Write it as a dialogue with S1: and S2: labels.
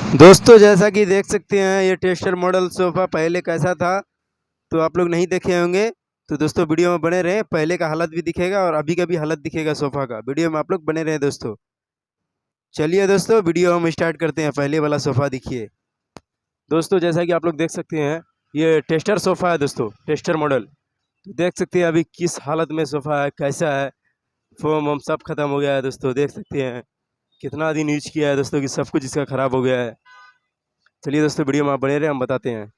S1: दोस्तों जैसा कि देख सकते हैं ये टेस्टर मॉडल सोफ़ा पहले कैसा था तो आप लोग नहीं देखे होंगे। तो दोस्तों वीडियो में बने रहें, पहले का हालत भी दिखेगा और अभी का भी हालत दिखेगा सोफ़ा का। वीडियो में आप लोग बने रहें दोस्तों। चलिए दोस्तों वीडियो हम स्टार्ट करते हैं। पहले वाला सोफ़ा दिखिए दोस्तों, जैसा कि आप लोग देख सकते हैं ये टेस्टर सोफ़ा है दोस्तों, टेस्टर मॉडल। तो देख सकते हैं अभी किस हालत में सोफ़ा है, कैसा है। फोम वोम सब खत्म हो गया है दोस्तों, देख सकते हैं कितना दिन यूज किया है दोस्तों कि सब कुछ इसका ख़राब हो गया है। चलिए दोस्तों वीडियो में आप बने रहे, हम बताते हैं।